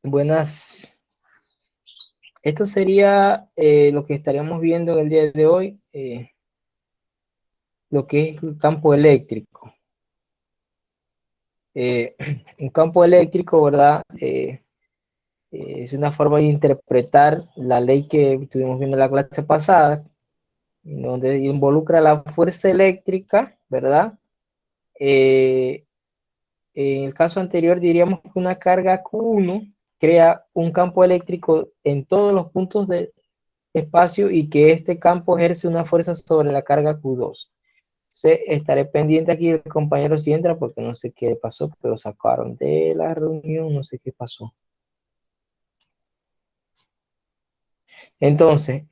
Buenas. Esto sería lo que estaríamos viendo en el día de hoy, lo que es el campo eléctrico. Un campo eléctrico, ¿verdad? Es una forma de interpretar la ley que estuvimos viendo en la clase pasada, donde involucra la fuerza eléctrica, ¿verdad? En el caso anterior diríamos que una carga Q1 crea un campo eléctrico en todos los puntos de espacio y que este campo ejerce una fuerza sobre la carga Q2. Estaré pendiente aquí del compañero si entra porque no sé qué pasó, pero sacaron de la reunión, no sé qué pasó. Entonces,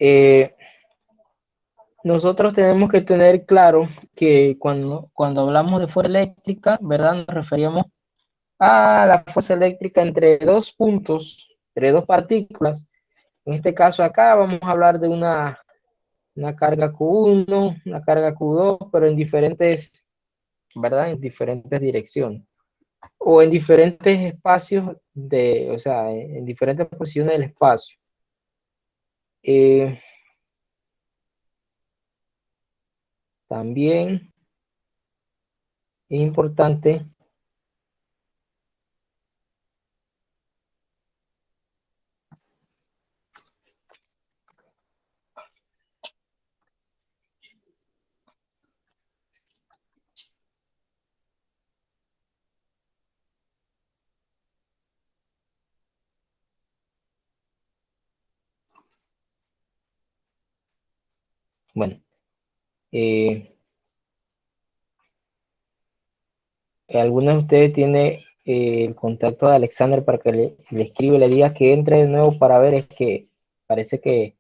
nosotros tenemos que tener claro que cuando hablamos de fuerza eléctrica, ¿verdad? Nos referíamos a la fuerza eléctrica entre dos puntos, entre dos partículas. En este caso acá vamos a hablar de una carga Q1, una carga Q2, pero en diferentes, ¿verdad? En diferentes direcciones. O en diferentes espacios o sea, en diferentes posiciones del espacio. También es importante, bueno, eh, algunos de ustedes tienen el contacto de Alexander para que le escriba y le diga que entre de nuevo para ver, es que parece que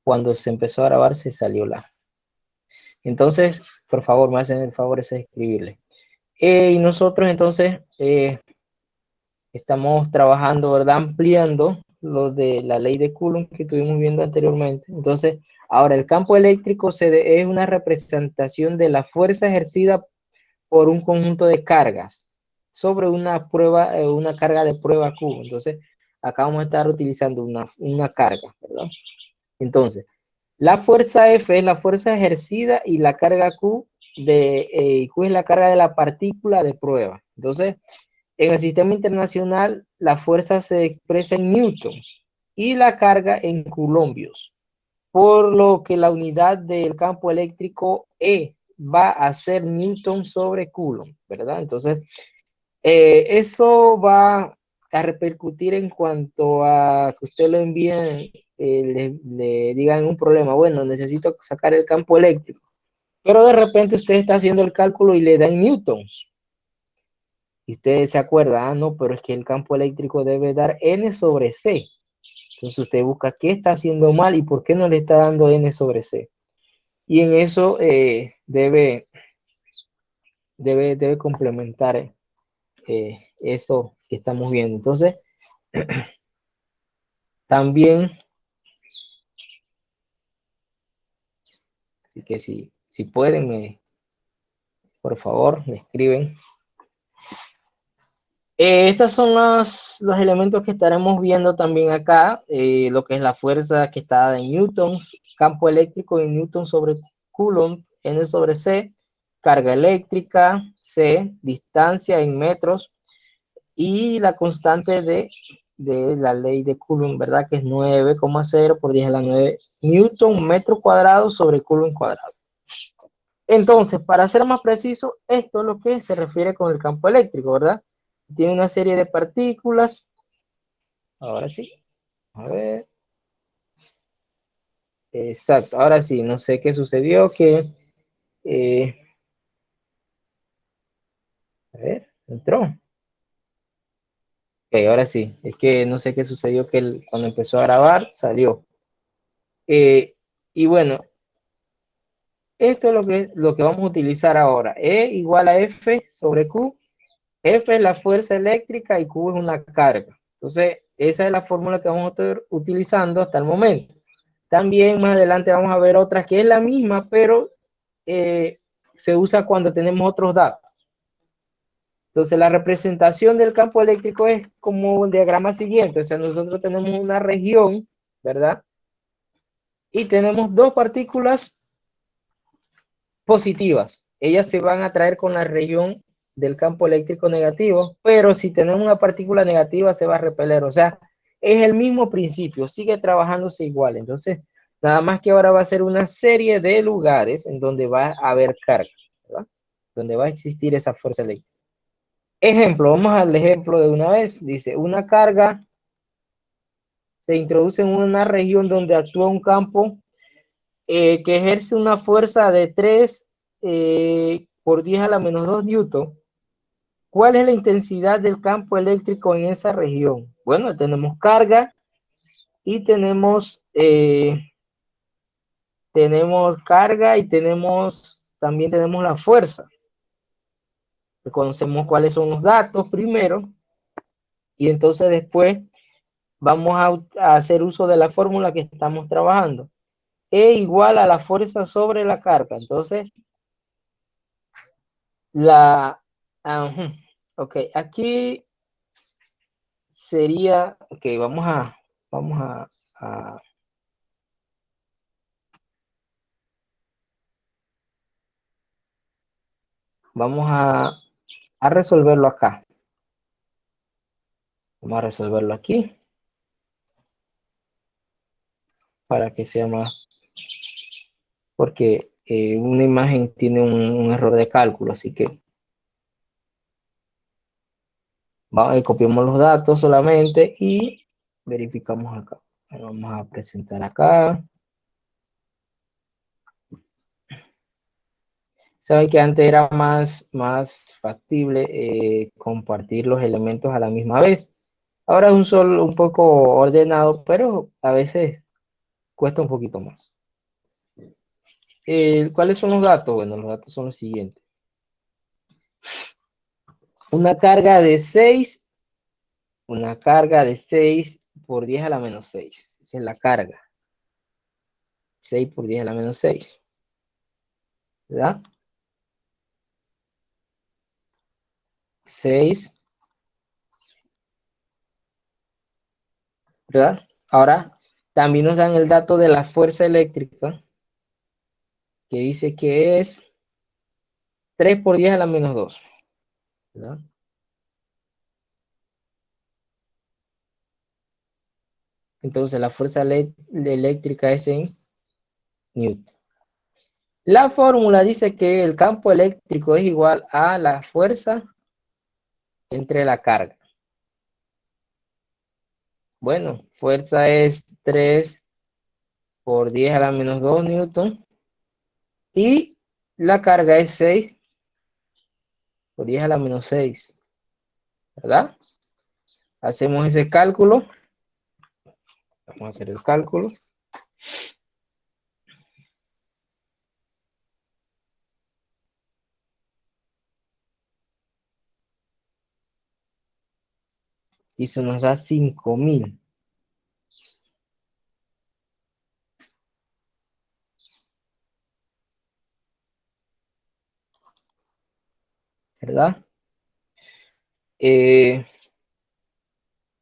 cuando se empezó a grabar se salió la. Entonces, por favor, me hacen el favor de escribirle. Y nosotros entonces estamos trabajando, ¿verdad? Ampliando lo de la ley de Coulomb que estuvimos viendo anteriormente. Entonces, ahora el campo eléctrico es una representación de la fuerza ejercida por un conjunto de cargas sobre una prueba, una carga de prueba Q. Entonces, acá vamos a estar utilizando una carga, ¿verdad? Entonces, la fuerza F es la fuerza ejercida y la carga Q Q es la carga de la partícula de prueba. Entonces, en el sistema internacional, la fuerza se expresa en newtons y la carga en coulombios, por lo que la unidad del campo eléctrico E va a ser newton sobre coulomb, ¿verdad? Entonces, eso va a repercutir en cuanto a que usted lo envíe, le digan un problema, bueno, necesito sacar el campo eléctrico, pero de repente usted está haciendo el cálculo y le da en newtons. Y usted se acuerda, no, pero es que el campo eléctrico debe dar N sobre C. Entonces usted busca qué está haciendo mal y por qué no le está dando N sobre C. Y en eso debe complementar eso que estamos viendo. Entonces, también, así que si pueden, por favor, me escriben. Estos son los elementos que estaremos viendo también acá, lo que es la fuerza que está en newtons, campo eléctrico en newtons sobre coulomb, N sobre C, carga eléctrica, C, distancia en metros, y la constante de la ley de Coulomb, ¿verdad? Que es 9,0 por 10 a la 9 newton metro cuadrado sobre Coulomb cuadrado. Entonces, para ser más preciso, esto es lo que se refiere con el campo eléctrico, ¿verdad? Tiene una serie de partículas. Ahora sí. A ver. Exacto. Ahora sí. No sé qué sucedió. Eh, a ver. Entró. Ok, ahora sí. Es que no sé qué sucedió que cuando empezó a grabar salió. Y bueno, esto es lo que vamos a utilizar ahora. E igual a F sobre Q. F es la fuerza eléctrica y Q es una carga. Entonces, esa es la fórmula que vamos a estar utilizando hasta el momento. También más adelante vamos a ver otra que es la misma, pero se usa cuando tenemos otros datos. Entonces, la representación del campo eléctrico es como el diagrama siguiente. O sea, nosotros tenemos una región, ¿verdad? Y tenemos dos partículas positivas. Ellas se van a traer con la región del campo eléctrico negativo, pero si tenemos una partícula negativa se va a repeler. O sea, es el mismo principio, sigue trabajándose igual. Entonces, nada más que ahora va a ser una serie de lugares en donde va a haber carga, ¿verdad? Donde va a existir esa fuerza eléctrica. Ejemplo, vamos al ejemplo de una vez. Dice, una carga se introduce en una región donde actúa un campo que ejerce una fuerza de 3 por 10 a la menos 2 newton. ¿Cuál es la intensidad del campo eléctrico en esa región? Bueno, tenemos carga y tenemos carga y también tenemos la fuerza. Conocemos cuáles son los datos primero y entonces después vamos a hacer uso de la fórmula que estamos trabajando. E igual a la fuerza sobre la carga. Entonces, ok, aquí sería, ok, vamos a vamos a resolverlo acá. Vamos a resolverlo aquí para que sea más, porque una imagen tiene un error de cálculo, así que copiamos los datos solamente y verificamos acá. Vamos a presentar acá. Saben que antes era más factible compartir los elementos a la misma vez. Ahora es un poco ordenado, pero a veces cuesta un poquito más. ¿Cuáles son los datos? Bueno, los datos son los siguientes. Una carga de 6 por 10 a la menos 6. Esa es la carga. 6 por 10 a la menos 6. ¿Verdad? 6. ¿Verdad? Ahora, también nos dan el dato de la fuerza eléctrica, que dice que es 3 por 10 a la menos 2. ¿Verdad? Entonces, la fuerza eléctrica es en Newton. La fórmula dice que el campo eléctrico es igual a la fuerza entre la carga. Bueno, fuerza es 3 por 10 a la menos 2 newton. Y la carga es 6 por 10 a la menos 6. ¿Verdad? Hacemos ese cálculo. Vamos a hacer el cálculo. Y eso nos da 5000. ¿Verdad?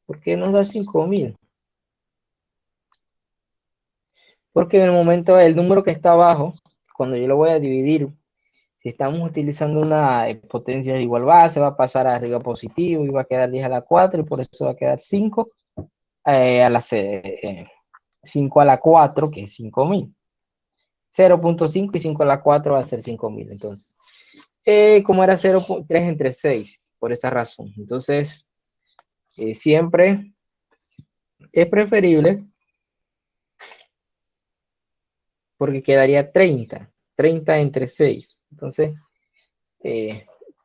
¿Por qué nos da 5000? Porque en el momento, el número que está abajo, cuando yo lo voy a dividir, si estamos utilizando una potencia de igual base, va a pasar a arriba positivo y va a quedar 10 a la 4 y por eso va a quedar 5 a la 5 a la 4, que es 5000. 0.5 y 5 a la 4 va a ser 5000. Entonces, como era 0.3 entre 6, por esa razón. Entonces, siempre es preferible porque quedaría 30 entre 6. Entonces,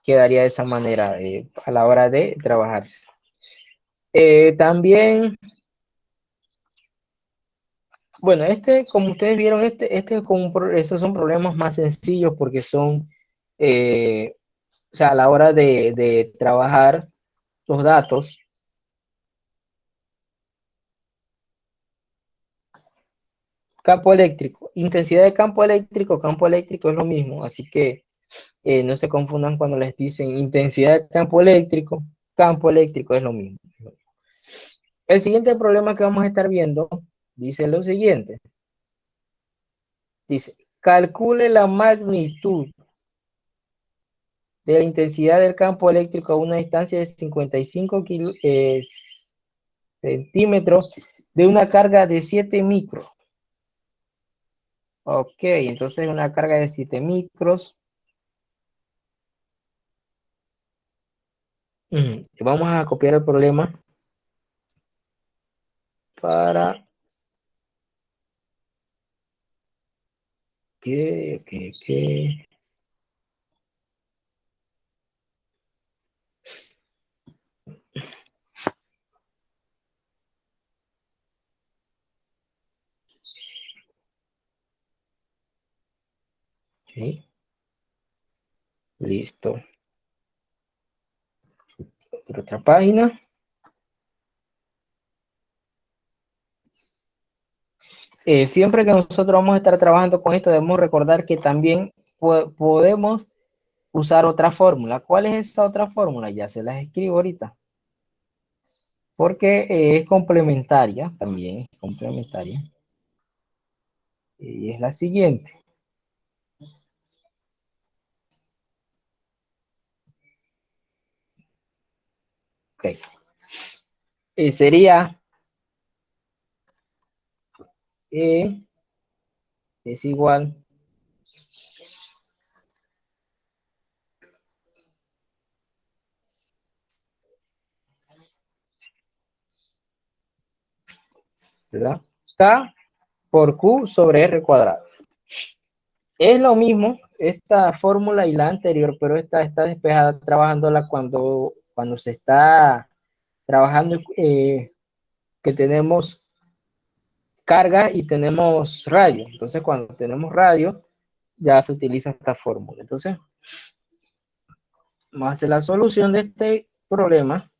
quedaría de esa manera a la hora de trabajarse. También, bueno, como ustedes vieron, este es como esos son problemas más sencillos porque son, o sea, a la hora de trabajar los datos, campo eléctrico, intensidad de campo eléctrico es lo mismo, así que No se confundan cuando les dicen intensidad de campo eléctrico es lo mismo. El siguiente problema que vamos a estar viendo dice lo siguiente. Dice, calcule la magnitud de la intensidad del campo eléctrico a una distancia de 55 centímetros de una carga de 7 micros. Ok, entonces una carga de 7 micros. Vamos a copiar el problema para que ok, listo. Por otra página. Siempre que nosotros vamos a estar trabajando con esto, debemos recordar que también podemos usar otra fórmula. ¿Cuál es esa otra fórmula? Ya se las escribo ahorita. Porque es complementaria, también es complementaria. Y es la siguiente. Ok. Sería E es igual ¿verdad? K por Q sobre R cuadrado. Es lo mismo esta fórmula y la anterior, pero esta está despejada trabajándola cuando se está trabajando que tenemos carga y tenemos radio. Entonces, cuando tenemos radio, ya se utiliza esta fórmula. Entonces, vamos a hacer la solución de este problema.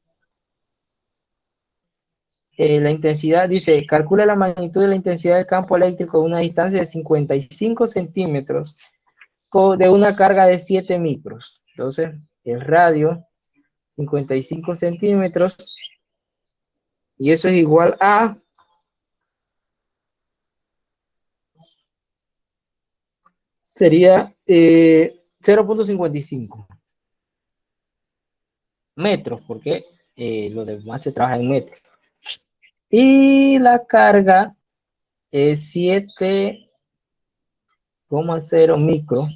La intensidad, dice, calcula la magnitud de la intensidad del campo eléctrico a una distancia de 55 centímetros de una carga de 7 micros. Entonces, el radio, 55 centímetros, y eso es igual a sería 0.55 metros, porque lo demás se trabaja en metros. Y la carga es 7,0 micro,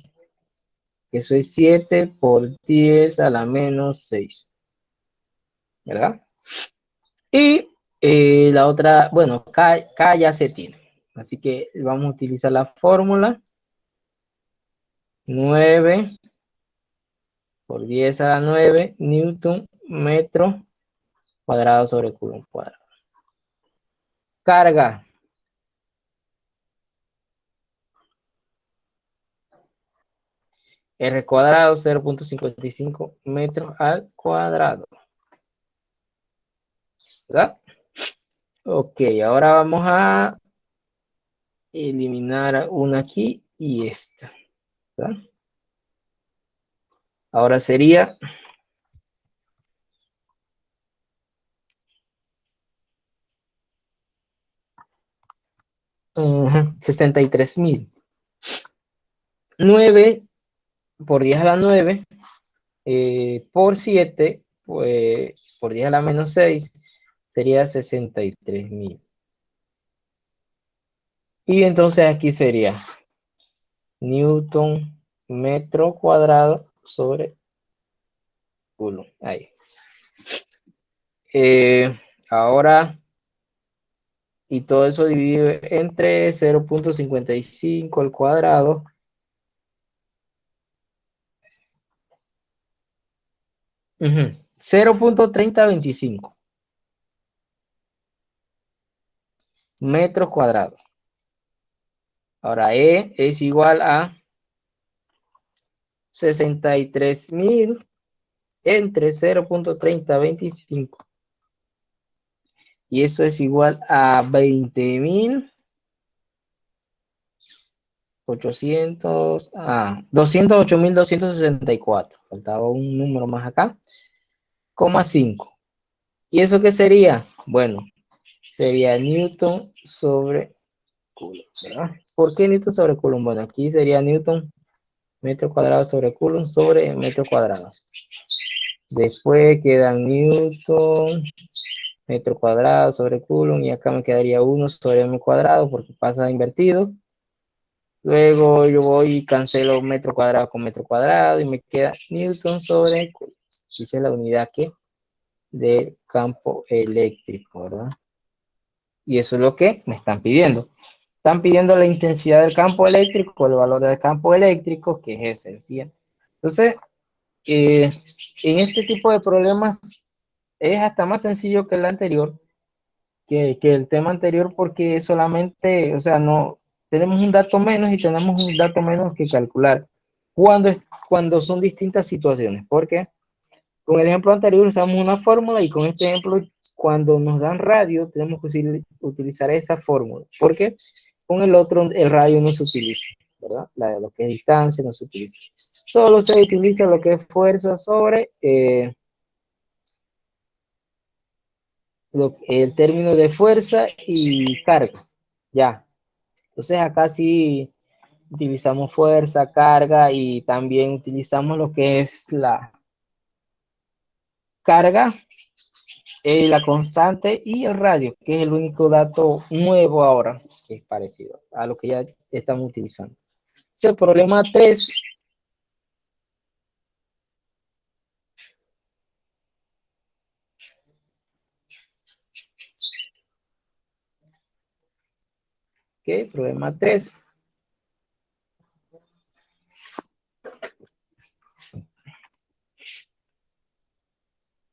que eso es 7 por 10 a la menos 6, ¿verdad? Y la otra, bueno, K ya se tiene. Así que vamos a utilizar la fórmula 9 por 10 a la 9 newton metro cuadrado sobre coulomb cuadrado. Carga. R cuadrado 0.55 metros al cuadrado. ¿Verdad? Ok, ahora vamos a eliminar una aquí y esta. ¿Verdad? Ahora sería 63.000. 9 por 10 a la 9 por 7, pues por 10 a la menos 6 sería 63.000. Y entonces aquí sería newton metro cuadrado sobre coulomb. Ahí. Ahora, y todo eso dividido entre 0.55 al cuadrado. 0.3025 metros cuadrados. Ahora E es igual a 63.000 entre 0.3025. Y eso es igual a 20.000 208.264. Faltaba un número más acá, coma 5. ¿Y eso qué sería? Bueno, sería Newton sobre Coulomb, ¿verdad? ¿Por qué Newton sobre Coulomb? Bueno, aquí sería Newton metro cuadrado sobre Coulomb sobre metro cuadrado. Después quedan Newton metro cuadrado sobre Coulomb, y acá me quedaría 1 sobre m cuadrado porque pasa invertido. Luego yo voy y cancelo metro cuadrado con metro cuadrado y me queda Newton sobre Coulomb. Dice la unidad que de campo eléctrico, ¿verdad? Y eso es lo que me están pidiendo. Están pidiendo la intensidad del campo eléctrico, el valor del campo eléctrico, que es esencial. Entonces, en este tipo de problemas es hasta más sencillo que el anterior, que el tema anterior, porque solamente, o sea, no tenemos un dato menos y tenemos un dato menos que calcular cuando, cuando son distintas situaciones. Porque con el ejemplo anterior usamos una fórmula, y con este ejemplo, cuando nos dan radio, tenemos que utilizar esa fórmula. Porque con el otro, el radio no se utiliza, ¿verdad? Lo que es distancia no se utiliza. Solo se utiliza lo que es fuerza sobre el término de fuerza y carga. Ya. Entonces acá sí utilizamos fuerza, carga, y también utilizamos lo que es la carga, la constante y el radio, que es el único dato nuevo ahora, que es parecido a lo que ya estamos utilizando. Entonces, el problema 3. ¿Qué? Problema 3.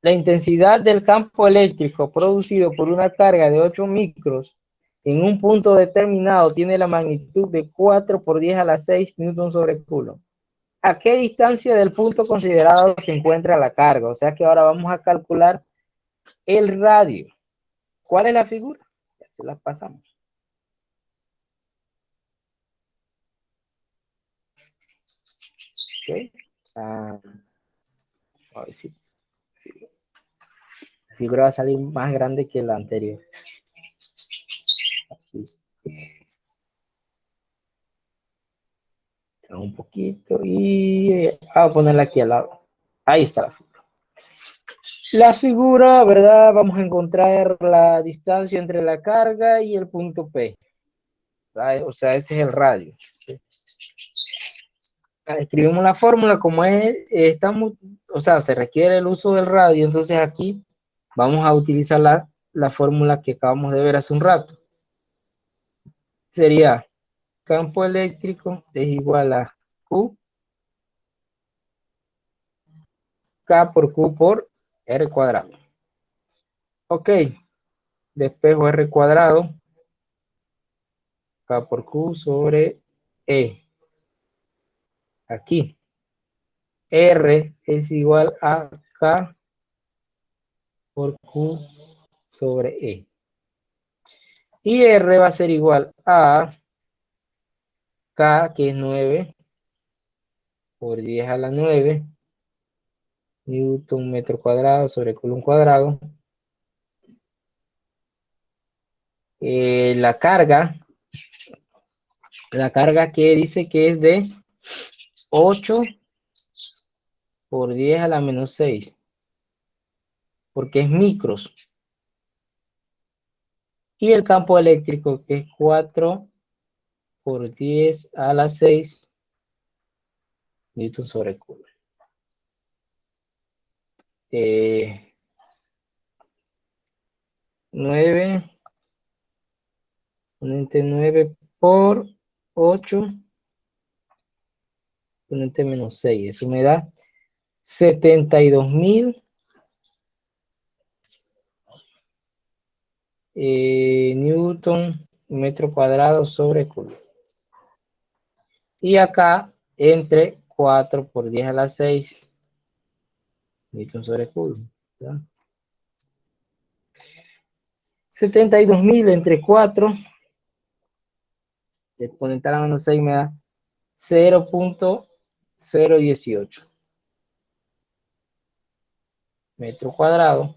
La intensidad del campo eléctrico producido por una carga de 8 micros en un punto determinado tiene la magnitud de 4 por 10 a la 6 newton sobre Coulomb. ¿A qué distancia del punto considerado se encuentra la carga? O sea que ahora vamos a calcular el radio. ¿Cuál es la figura? Ya se la pasamos. ¿Ok? A ver si la figura va a salir más grande que la anterior. Así. Un poquito y voy a ponerla aquí al lado. Ahí está la figura. La figura, ¿verdad? Vamos a encontrar la distancia entre la carga y el punto P. ¿Verdad? O sea, ese es el radio. ¿Sí? Escribimos la fórmula como es, estamos, o sea, se requiere el uso del radio, entonces aquí vamos a utilizar la fórmula que acabamos de ver hace un rato. Sería campo eléctrico es igual a Q, K por Q por R cuadrado. Ok, despejo R cuadrado, K por Q sobre E. Aquí, R es igual a K por Q sobre E. Y R va a ser igual a K, que es 9 por 10 a la 9 newton metro cuadrado sobre coulomb cuadrado. La carga que dice que es de 8 por 10 a la menos 6, porque es micros. Y el campo eléctrico, que es 4 por 10 a la 6 newton sobre coulomb. 9, 9 por 8, menos 6. Eso me da 72.000 newton metro cuadrado sobre coulomb. Y acá entre 4 por 10 a la 6 newton sobre coulomb. 72.000 entre 4 exponencial a menos 6 me da 0.018 metros cuadrados.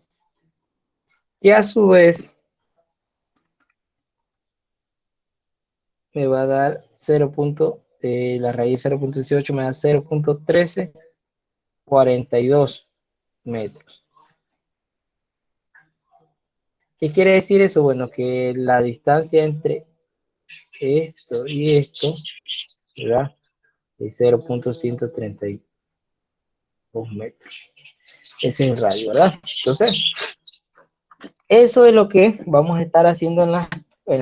Y a su vez me va a dar la raíz de 0.18 me da 0.1342 metros. ¿Qué quiere decir eso? Bueno, que la distancia entre esto y esto, ¿verdad? Es 0.132 metros. Ese es el radio, ¿verdad? Entonces, eso es lo que vamos a estar haciendo en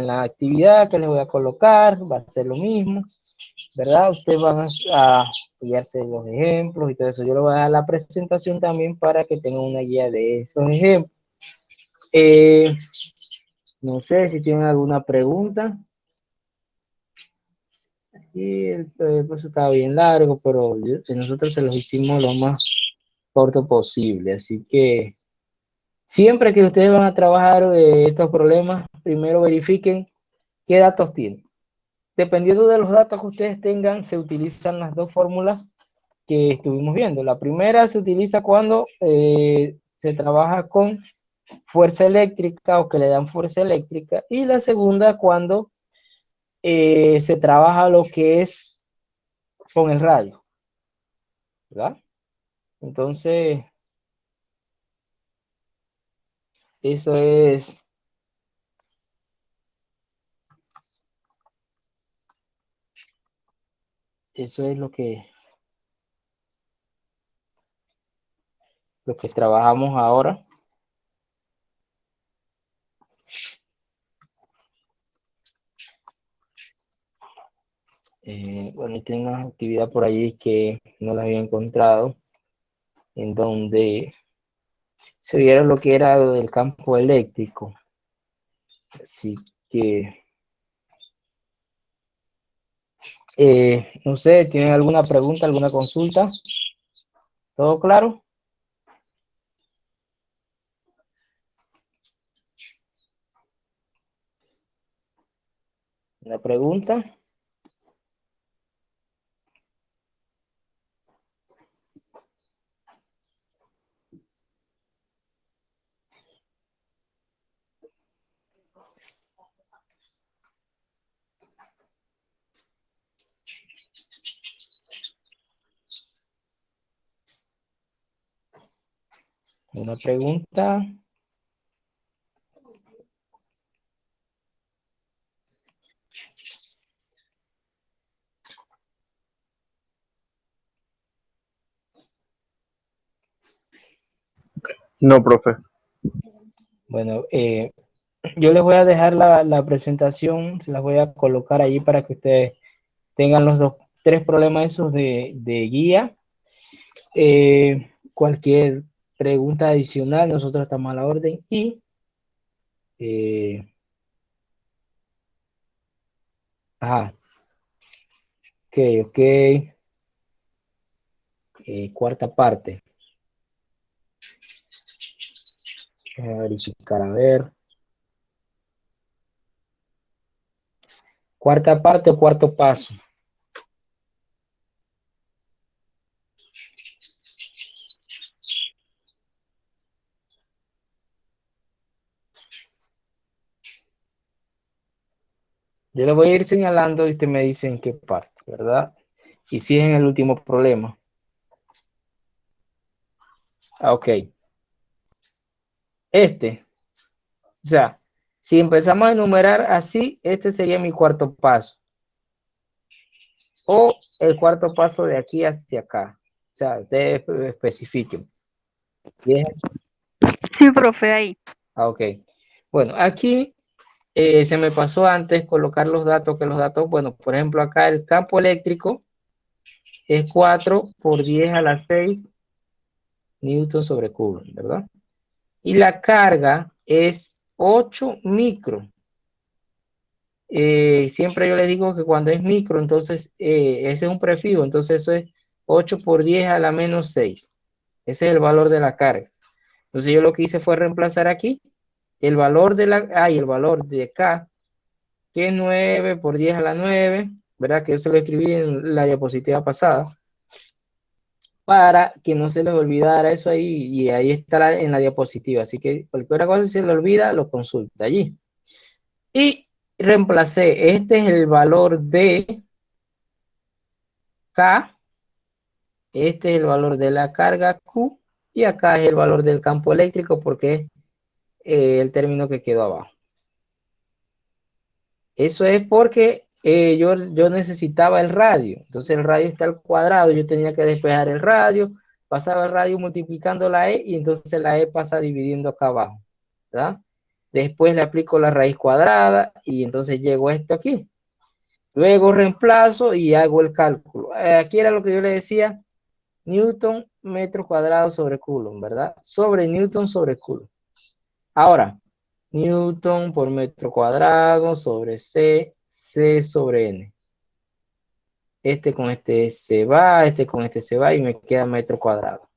la actividad que les voy a colocar. Va a ser lo mismo, ¿verdad? Ustedes van a guiarse de los ejemplos y todo eso. Yo les voy a dar la presentación también para que tengan una guía de esos ejemplos. No sé si tienen alguna pregunta. Aquí el proceso estaba bien largo, pero nosotros se los hicimos lo más corto posible. Así que siempre que ustedes van a trabajar estos problemas, primero verifiquen qué datos tienen. Dependiendo de los datos que ustedes tengan, se utilizan las dos fórmulas que estuvimos viendo. La primera se utiliza cuando se trabaja con fuerza eléctrica o que le dan fuerza eléctrica, y la segunda cuando se trabaja lo que es con el radio, ¿verdad? Entonces, eso es lo que trabajamos ahora. Bueno, y tengo una actividad por allí que no la había encontrado, en donde se viera lo que era lo del campo eléctrico. Así que, no sé, ¿tienen alguna pregunta, alguna consulta? ¿Todo claro? ¿Una pregunta? ¿Una pregunta? No, profe. Bueno, yo les voy a dejar la presentación, se las voy a colocar allí para que ustedes tengan los tres problemas esos de guía. Cualquier pregunta adicional, nosotros estamos a la orden. Y ok. Cuarta parte. Voy a verificar, a ver. Cuarta parte o cuarto paso. Yo le voy a ir señalando y usted me dice en qué parte, ¿verdad? Y si es en el último problema. Ok. O sea, si empezamos a enumerar así, este sería mi cuarto paso. O el cuarto paso de aquí hacia acá. O sea, ustedes especifiquen. Sí, profe, ahí. Ok. Bueno, aquí se me pasó antes colocar los datos, bueno, por ejemplo, acá el campo eléctrico es 4 por 10 a la 6 newton sobre coulomb, ¿verdad? Y la carga es 8 micro. Siempre yo les digo que cuando es micro, entonces ese es un prefijo, entonces eso es 8 por 10 a la menos 6. Ese es el valor de la carga. Entonces yo lo que hice fue reemplazar aquí el valor de el valor de K, que es 9 por 10 a la 9, ¿verdad? Que yo se lo escribí en la diapositiva pasada, para que no se les olvidara eso ahí, y ahí está en la diapositiva, así que cualquier cosa si se le olvida, lo consulta allí. Y reemplacé, este es el valor de K, este es el valor de la carga Q, y acá es el valor del campo eléctrico, porque es el término que quedó abajo. Eso es porque yo necesitaba el radio. Entonces el radio está al cuadrado. Yo tenía que despejar el radio. Pasaba el radio multiplicando la E y entonces la E pasa dividiendo acá abajo, ¿verdad? Después le aplico la raíz cuadrada y entonces llego a esto aquí. Luego reemplazo y hago el cálculo. Aquí era lo que yo le decía, Newton metro cuadrado sobre Coulomb, ¿verdad? Sobre Newton sobre Coulomb. Ahora, Newton por metro cuadrado sobre C sobre N. Este con este se va, este con este se va y me queda metro cuadrado.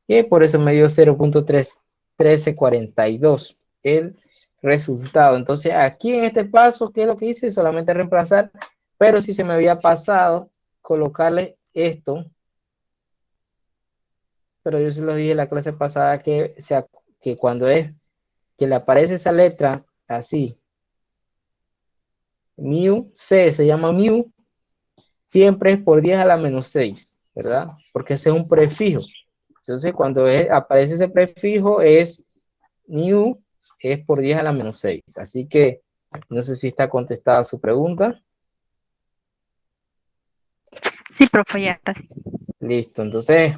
Y por eso me dio 0.1342 el resultado. Entonces aquí en este paso, ¿qué es lo que hice? Solamente reemplazar, pero si se me había pasado colocarle esto, pero yo se lo dije en la clase pasada que cuando es que le aparece esa letra así, mu, C se llama mu, siempre es por 10 a la menos 6, ¿verdad? Porque ese es un prefijo. Entonces, cuando aparece ese prefijo es new, es por 10 a la menos 6. Así que no sé si está contestada su pregunta. Sí, profe, ya está. Listo, entonces